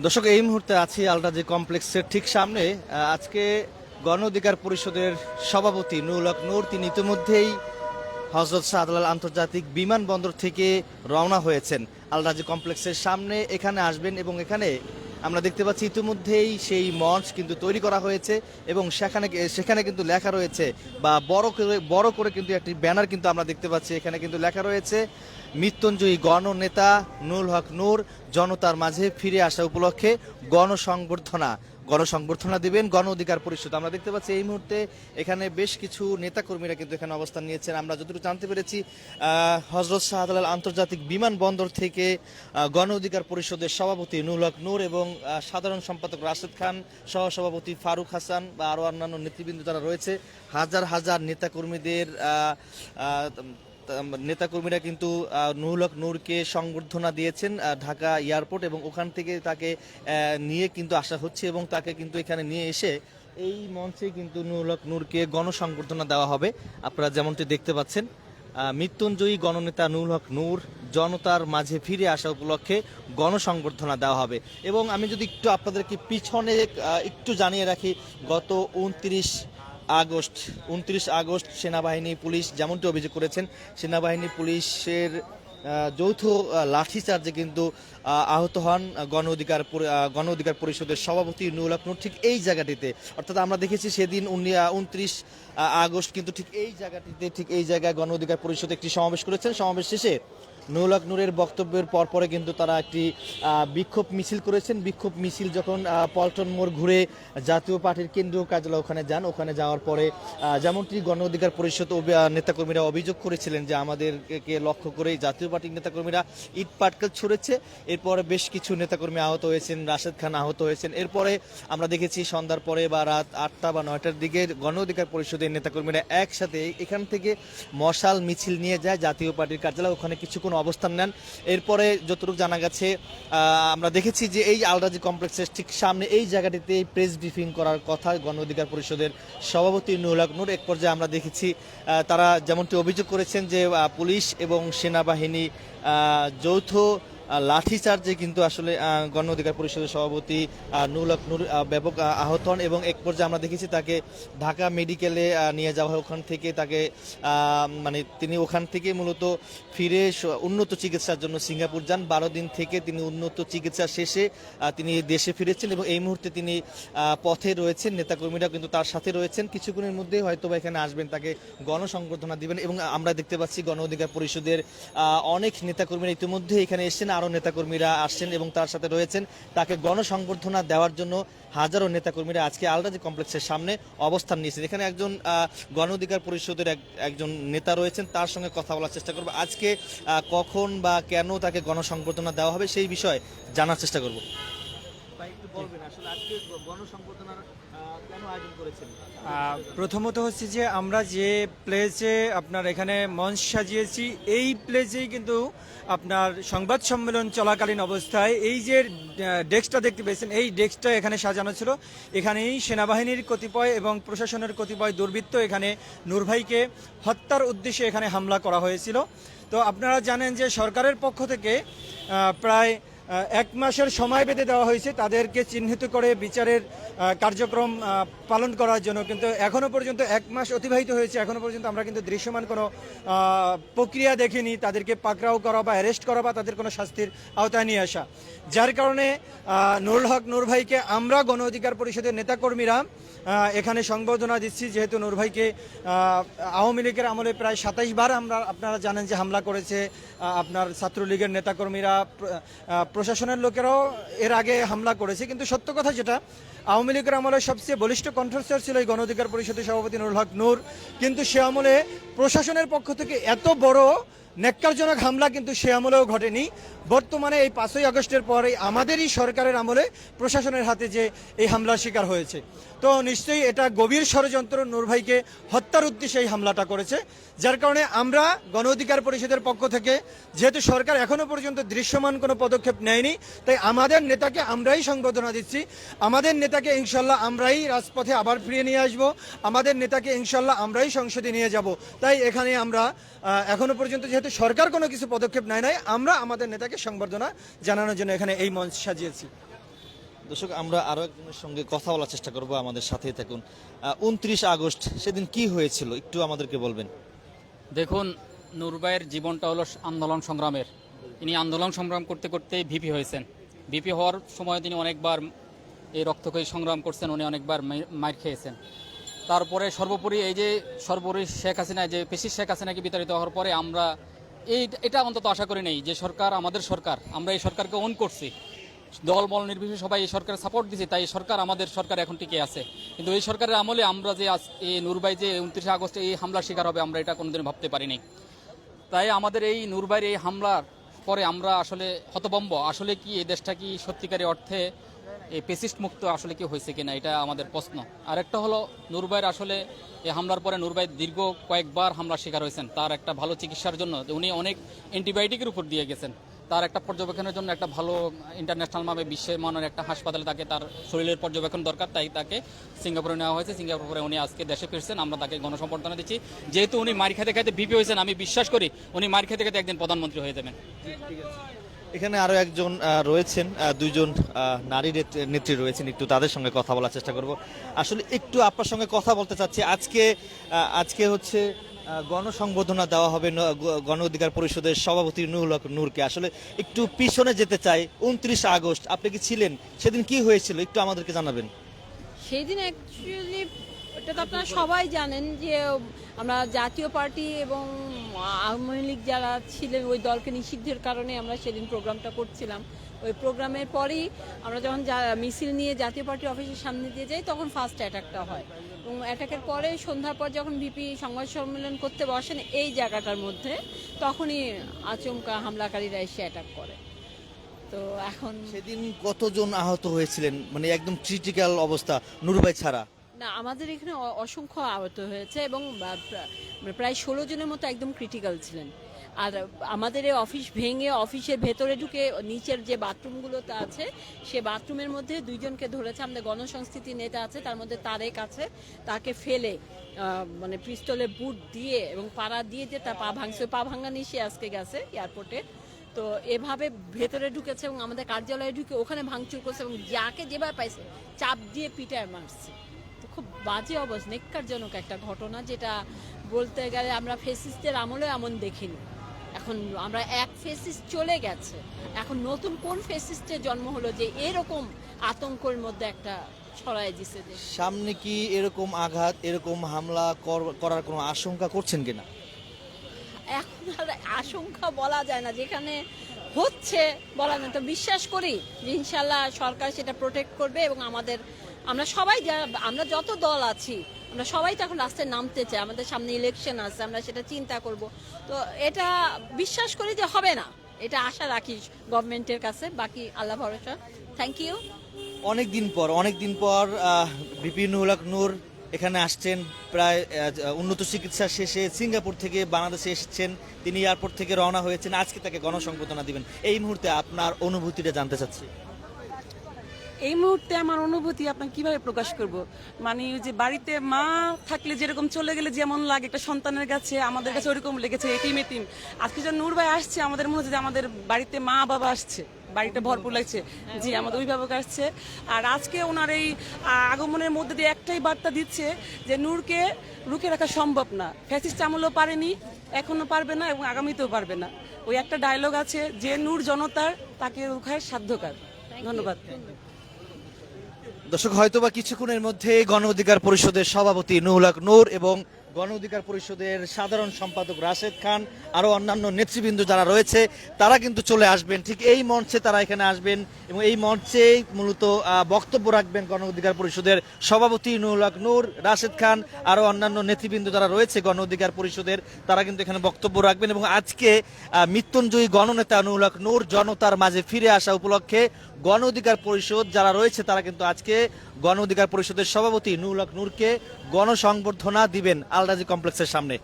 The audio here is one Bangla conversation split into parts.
দর্শক, এই মুহূর্তে আছি আলরাজি কমপ্লেক্সের ঠিক সামনে। আজকে গণ অধিকার পরিষদের সভাপতি নুরুল হক নূর তিনি ইতিমধ্যেই হযরত শাহজালাল আন্তর্জাতিক বিমানবন্দর থেকে রওনা হয়েছেন। আলরাজি কমপ্লেক্সের সামনে এখানে আসবেন এবং এখানে আমরা দেখতে পাচ্ছি ইতিমধ্যেই সেই মঞ্চ কিন্তু তৈরি করা হয়েছে এবং সেখানে সেখানে কিন্তু লেখা রয়েছে বা বড় করে কিন্তু একটি ব্যানার কিন্তু আমরা দেখতে পাচ্ছি। এখানে কিন্তু লেখা রয়েছে মৃত্যুঞ্জয়ী গণনেতা নুরুল হক নূর জনতার মাঝে ফিরে আসা উপলক্ষে গণসংবর্ধনা দিবেন গণ অধিকার পরিষদ। আমরা দেখতে পাচ্ছি এই মুহূর্তে এখানে বেশ কিছু নেতাকর্মীরা কিন্তু এখানে অবস্থান নিয়েছেন। আমরা যতটুকু জানতে পেরেছি হযরত শাহজালাল আন্তর্জাতিক বিমানবন্দর থেকে গণ অধিকার পরিষদের সভাপতি নুরুল হক নূর এবং সাধারণ সম্পাদক রাশেদ খান, সহসভাপতি ফারুক হাসান বা আরও অন্যান্য নেতৃবৃন্দ যারা রয়েছে, হাজার হাজার নেতাকর্মীরা কিন্তু নুরুল হক নূরকে সংবর্ধনা দিয়েছেন ঢাকা এয়ারপোর্ট এবং ওখান থেকে তাকে নিয়ে কিন্তু আসা হচ্ছে এবং তাকে কিন্তু এখানে নিয়ে এসে এই মঞ্চে কিন্তু নুরুল হক নূরকে গণসংবর্ধনা দেওয়া হবে। আপনারা যেমনটি দেখতে পাচ্ছেন, মৃত্যুঞ্জয়ী গণনেতা নুরুল হক নূর জনতার মাঝে ফিরে আসা উপলক্ষে গণসংবর্ধনা দেওয়া হবে। এবং আমি যদি একটু আপনাদেরকে পিছনে একটু জানিয়ে রাখি, গত 29 আগস্ট সেনাবাহিনী পুলিশ যেমনটি অভিযোগ করেছেন, সেনাবাহিনী পুলিশের যৌথ লাঠিচার্জে কিন্তু আহত হন গণ অধিকার পরিষদের সভাপতি নুরুল হক নূর ঠিক এই জায়গাটিতে। অর্থাৎ আমরা দেখেছি সেদিন 29 আগস্ট কিন্তু ঠিক এই জায়গায় গণ অধিকার পরিষদ একটি সমাবেশ করেছেন। সমাবেশ শেষে নুরুল হক নূরের বক্তব্যের পরপরে কিন্তু তারা একটি বিক্ষোভ মিছিল করেছেন। বিক্ষোভ মিছিল যখন পল্টন মোড় ঘুরে জাতীয় পার্টির কেন্দ্রীয় কার্যালয় ওখানে যান, ওখানে যাওয়ার পরে যেমনটি গণ অধিকার পরিষদ নেতাকর্মীরা অভিযোগ করেছিলেন যে আমাদেরকে লক্ষ্য করে জাতীয় পার্টির নেতাকর্মীরা ইট পাটকেল ছুড়েছে। এরপরে বেশ কিছু নেতাকর্মী আহত হয়েছেন, রাশেদ খান আহত হয়েছেন। এরপরে আমরা দেখেছি সন্ধ্যার পরে বা রাত 8টা বা 9টার দিকে গণ অধিকার পরিষদের নেতাকর্মীরা একসাথে এখান থেকে মশাল মিছিল নিয়ে যায় জাতীয় পার্টির কার্যালয়, ওখানে কিছুক্ষণ অবস্থান নেন। এরপরে যতটুকু জানা গেছে আমরা দেখেছি যে এই আলরাজি কমপ্লেক্সের ঠিক সামনে এই জায়গাটিতে প্রেস ব্রিফিং করার কথা গণ অধিকার পরিষদের সভাপতি নুরুল হক নূর। এক পর্যায়ে আমরা দেখেছি তারা যেমনটি অভিযোগ করেছেন যে পুলিশ এবং সেনাবাহিনী যৌথ লাঠিচার্জে কিন্তু আসলে গণ অধিকার পরিষদের সভাপতি নুরুল হক নূর ব্যাপক আহত হন এবং এক পর্যায়ে আমরা দেখেছি তাকে ঢাকা মেডিকেলে নিয়ে যাওয়া হয়। ওখান থেকে তাকে তিনি ওখান থেকে মূলত ফিরে উন্নত চিকিৎসার জন্য সিঙ্গাপুর যান। 12 দিন থেকে তিনি উন্নত চিকিৎসা শেষে তিনি দেশে ফিরেছেন এবং এই মুহূর্তে তিনি পথে রয়েছেন। নেতাকর্মীরা কিন্তু তার সাথে রয়েছেন, কিছুক্ষণের মধ্যে হয়তো বা এখানে আসবেন, তাকে গণসংবর্ধনা দিবেন। এবং আমরা দেখতে পাচ্ছি গণ অধিকার পরিষদের অনেক নেতাকর্মীরা ইতিমধ্যে এখানে এসেছেন, আরও নেতাকর্মীরা আসছেন এবং তার সাথে রয়েছেন। তাকে গণসংবর্ধনা দেওয়ার জন্য হাজারো নেতাকর্মীরা আজকে আলরাজি কমপ্লেক্সের সামনে অবস্থান নিয়েছেন। এখানে একজন গণ অধিকার পরিষদের একজন নেতা রয়েছেন, তার সঙ্গে কথা বলার চেষ্টা করব। আজকে কখন বা কেন তাকে গণসংবর্ধনা দেওয়া হবে সেই বিষয়ে জানার চেষ্টা করব। প্রথমত হচ্ছে যে আমরা যে প্লেসে আপনার এখানে মঞ্চ সাজিয়েছি, এই প্লেসেই কিন্তু আপনার সংবাদ সম্মেলন চলাকালীন অবস্থায় এই যে ডেস্কটা দেখতে পেয়েছেন, এই ডেস্কটা এখানে সাজানো ছিল। এখানেই সেনাবাহিনীর কতিপয় এবং প্রশাসনের কতিপয় দুর্বৃত্ত এখানে নূর ভাইকে হত্যার উদ্দেশ্যে এখানে হামলা করা হয়েছিল। তো আপনারা জানেন যে সরকারের পক্ষ থেকে প্রায় 1 মাসের সময় বেঁধে দেওয়া হয়েছে তাদেরকে চিহ্নিত করে বিচারের কার্যক্রম পালন করার জন্য, কিন্তু এখনো পর্যন্ত 1 মাস অতিবাহিত হয়েছে, এখনো পর্যন্ত আমরা কিন্তু দৃশ্যমান কোনো প্রক্রিয়া দেখিনি তাদেরকে পাকড়াও করা বা অ্যারেস্ট করা বা তাদের কোনো শাস্তির আওতায় নিয়ে আসা। যার কারণে নুরুল হক নূর ভাইকে আমরা গণ অধিকার পরিষদের নেতাকর্মীরা এখানে সংবর্ধনা দিচ্ছি, যেহেতু নূর ভাইকে আওয়ামী লীগের আমলে প্রায় 27 বার আপনারা জানেন যে হামলা করেছে আপনার ছাত্রলীগের নেতাকর্মীরা, প্রশাসনের লোকেরাও এর আগে হামলা করেছে। কিন্তু সত্য কথা যেটা, আওয়ামী লীগের আমলে সবচেয়ে বলিষ্ঠ কণ্ঠস্বর ছিল এই গণ অধিকার পরিষদের সভাপতি নুরুল হক নূর, কিন্তু সে আমলে প্রশাসনের পক্ষ থেকে এত বড় ন্যাক্কারজনক হামলা কিন্তু সে আমলেও ঘটেনি। বর্তমানে এই 5ই আগস্টের পরে আমাদেরই সরকারের আমলে প্রশাসনের হাতে যে এই হামলার শিকার হয়েছে, তো নিশ্চয়ই এটা গভীর ষড়যন্ত্র, নূর ভাইকে হত্যার উদ্দেশ্যে এই হামলাটা করেছে। যার কারণে আমরা গণ অধিকার পরিষদের পক্ষ থেকে, যেহেতু সরকার এখনো পর্যন্ত দৃশ্যমান কোনো পদক্ষেপ নেয়নি, তাই আমাদের নেতাকে আমরাই সংবর্ধনা দিচ্ছি। আমাদের নেতাকে ইনশাল্লাহ আমরাই রাজপথে আবার ফিরিয়ে নিয়ে আসব, আমাদের নেতাকে ইনশাল্লাহ আমরাই সংসদে নিয়ে যাব। তাই এখানে আমরা এখনো পর্যন্ত যেহেতু সরকার কোনো কিছু পদক্ষেপ নেয় নাই, আমরা আমাদের নেতাকে সংবর্ধনা জানানোর জন্য এখানে এই মঞ্চ সাজিয়েছি। দর্শক, আমরা আরো একজনের সঙ্গে কথা বলার চেষ্টা করব, আমাদের সাথেই থাকুন। 29 আগস্ট সেদিন কি হয়েছিল একটু আমাদেরকে বলবেন? দেখুন, নূর ভাইয়ের জীবনটা হলো আন্দোলন সংগ্রামের। তিনি আন্দোলন সংগ্রাম করতে করতে ভিপি হয়েছেন। ভিপি হওয়ার সময় তিনি অনেকবার এই রক্তক্ষয়ী সংগ্রাম করছেন, উনি অনেকবার মার খেয়েছেন। তারপরে সর্বোপরি এই যে সর্বোপরি শেখ হাসিনা, যে পেশি শেখ হাসিনাকে বিতাড়িত হওয়ার পরে আমরা এটা অন্তত আশা করি নেই যে সরকার আমাদের সরকার, আমরা এই সরকারকে অন করছি, দলমল নির্বিশেষে সবাই এই সরকারের সাপোর্ট দিয়েছি, তাই এই সরকার আমাদের সরকার এখন টিকে আছে। কিন্তু এই সরকারের আমলে আমরা যে এই নূর ভাই যে 29 আগস্টে এই হামলার শিকার হবে, আমরা এটা কোনোদিন ভাবতে পারিনি। তাই আমাদের এই নূর ভাইয়ের এই হামলার পরে আমরা আসলে হতভম্ব, আসলে কি এই দেশটা কি সত্যিকারী অর্থে এই পেসিস্ট মুক্ত আসলে কি হয়েছে কিনা, এটা আমাদের প্রশ্ন। আর একটা হলো, নূর ভাইয়ের আসলে এই হামলার পরে নূর ভাই দীর্ঘ কয়েকবার হামলার শিকার হয়েছেন। তার একটা ভালো চিকিৎসার জন্য উনি অনেক অ্যান্টিবায়োটিকের উপর দিয়ে গেছেন। তার একটা পর্যবেক্ষণের জন্য একটা ভালো ইন্টারন্যাশনাল ভাবে বিশ্বের মানের একটা হাসপাতালে তাকে তার শরীরের পর্যবেক্ষণ দরকার, তাই তাকে সিঙ্গাপুরে নেওয়া হয়েছে। সিঙ্গাপুরে উনি আজকে দেশে ফিরছেন, আমরা তাকে গণসম্বর্ধনা দিচ্ছি। যেহেতু উনি মার খেতে খেতে ভিপি হয়েছেন, আমি বিশ্বাস করি উনি মার খেতে খেতে একদিন প্রধানমন্ত্রী হয়ে যাবেন। এখানে আরো একজন রয়েছেন, দুইজন নারী নেত্রী রয়েছেন, একটু তাদের সঙ্গে কথা বলার চেষ্টা করব। আসলে একটু আপনার সঙ্গে কথা বলতে চাচ্ছি। আজকে হচ্ছে গণসংবর্ধনা দেওয়া হবে গণ অধিকার পরিষদের সভাপতি নুরুল হক নূরকে। আসলে একটু পিছনে যেতে চাই। 29 আগস্ট আপনি কি ছিলেন? সেদিন কি হয়েছিল একটু আমাদেরকে জানাবেন। সেই দিন অ্যাকচুয়ালি এটা তো আপনারা সবাই জানেন যে আমরা জাতীয় পার্টি এবং আওয়ামী লীগ যারা ছিলেন ওই দলকে নিষিদ্ধের কারণে আমরা সেদিন প্রোগ্রামটা করছিলাম। ওই প্রোগ্রামের পরেই আমরা যখন মিছিল নিয়ে জাতীয় পার্টি অফিসের সামনে দিয়ে যাই, তখন ফার্স্ট অ্যাটাকটা হয়। এবং অ্যাটাকের পরে সন্ধ্যার পর যখন ভিপি সংবাদ সম্মেলন করতে বসেন এই জায়গাটার মধ্যে, তখনই আচমকা হামলাকারীরা এসে অ্যাটাক করে। তো এখন সেদিন কতজন আহত হয়েছিলেন, মানে একদম ক্রিটিক্যাল অবস্থা নূর ভাই ছাড়া? না, আমাদের এখানে অসংখ্য আহত হয়েছে এবং প্রায় 16 জনের মতো একদম ক্রিটিক্যাল ছিলেন। আর আমাদের এই অফিস ভেঙে অফিসের ভেতরে ঢুকে নিচের যে বাথরুমগুলোতে আছে, সে বাথরুমের মধ্যে দুইজনকে ধরেছে। আমাদের গণসংস্কৃতি নেতা আছে, তার মধ্যে তারেক আছে, তাকে ফেলে মানে পিস্তলের বুট দিয়ে এবং পাড়া দিয়ে যে তার পা ভাঙছে, পা ভাঙা নিয়ে সে আজকে গেছে এয়ারপোর্টে। তো এভাবে ভেতরে ঢুকেছে এবং আমাদের কার্যালয়ে ঢুকে ওখানে ভাঙচুর করছে এবং যাকে যেভাবে পাইছে চাপ দিয়ে পিটায় মারছে। তো খুব বাজে অবস্থা, নেক্কারজনক একটা ঘটনা, যেটা বলতে গেলে আমরা ফেসিস্টদের আমলে এমন দেখিনি। এখন আমরা এক ফেসিস্ট চলে গেছে, এখন নতুন কোন ফেসিস্টের জন্ম হলো যে এরকম আতঙ্কের মধ্যে একটা ছড়ায় দিছে। সামনে কি এরকম আঘাত, এরকম হামলা করার কোনো আশঙ্কা করছেন কিনা? এখন আর আশঙ্কা বলা যায় না, যেখানে হচ্ছে বলা যায়। তো বিশ্বাস করি যে ইনশাল্লাহ সরকার সেটা প্রোটেক্ট করবে এবং আমরা সবাই আমরা যত দল আছি আমরা সবাই তো এখন রাস্তায় নামতে চাই। আমাদের সামনে ইলেকশন আছে, আমরা সেটা চিন্তা করব। তো এটা বিশ্বাস করি যে হবে না, এটা আশা রাখি গভর্নমেন্টের কাছে। বাকি আল্লাহ ভরসা। Thank you. অনেকদিন পর ভিপি নুরুল হক নূর এখানে আসছেন। প্রায় উন্নত চিকিৎসা শেষে সিঙ্গাপুর থেকে বাংলাদেশে এসেছেন। তিনি এয়ারপোর্ট থেকে রওনা হয়েছেন, আজকে তাকে গণসংবর্ধনা দিবেন। এই মুহূর্তে আপনার অনুভূতিটা জানতে চাচ্ছি। এই মুহূর্তে আমার অনুভূতি আপনাকে কিভাবে প্রকাশ করব, মানে ওই যে বাড়িতে মা থাকলে যেরকম চলে গেলে যেমন লাগে একটা সন্তানের কাছে, আমাদের কাছে ওরকম লেগেছে। এতিম আজকে যখন নূর ভাই আসছে, আমাদের মনে হচ্ছে যে আমাদের বাড়িতে মা বাবা আসছে, বাড়িটা ভরপুর লাগছে। জি, আমাদের অভিভাবক আসছে। আর আজকে ওনার এই আগমনের মধ্যে দিয়ে একটাই বার্তা দিচ্ছে যে নূরকে রুখে রাখা সম্ভব না। ফ্যাসিস্ট আমলও পারেনি, এখনো পারবে না এবং আগামীতেও পারবে না। ওই একটা ডায়লগ আছে যে নূর জনতার, তাকে রুখায় সাধ্যকার। ধন্যবাদ। দর্শক, হয়তোবা কিছুক্ষণের মধ্যে গণ অধিকার পরিষদের সভাপতি নুরুল হক নূর এবং গণ অধিকার পরিষদের সাধারণ সম্পাদক রাশেদ খান, আরো অন্যান্য নেতৃবৃন্দ যারা রয়েছে তারা কিন্তু চলে আসবেন। ঠিক এই মঞ্চে তারা এখানে আসবেন এবং এই মঞ্চেই মূলত বক্তব্য রাখবেন গণ অধিকার পরিষদের সভাপতি নুরুল হক নূর, রাশেদ খান, আরো অন্যান্য নেতৃবৃন্দ যারা রয়েছে গণ অধিকার পরিষদের, তারা কিন্তু এখানে বক্তব্য রাখবেন। এবং আজকে মৃত্যুঞ্জয়ী গণনেতা নুরুল হক নূর জনতার মাঝে ফিরে আসা উপলক্ষে গণ অধিকার পরিষদ যারা রয়েছে তারা কিন্তু আজকে গণ অধিকার পরিষদের সভাপতি নুরুল হক নূরকে গণসংবর্ধনা দিবেন আল-রাজি কমপ্লেক্সের সামনে।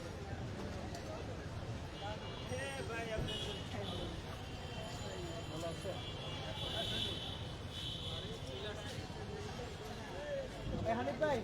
হানিফ ভাই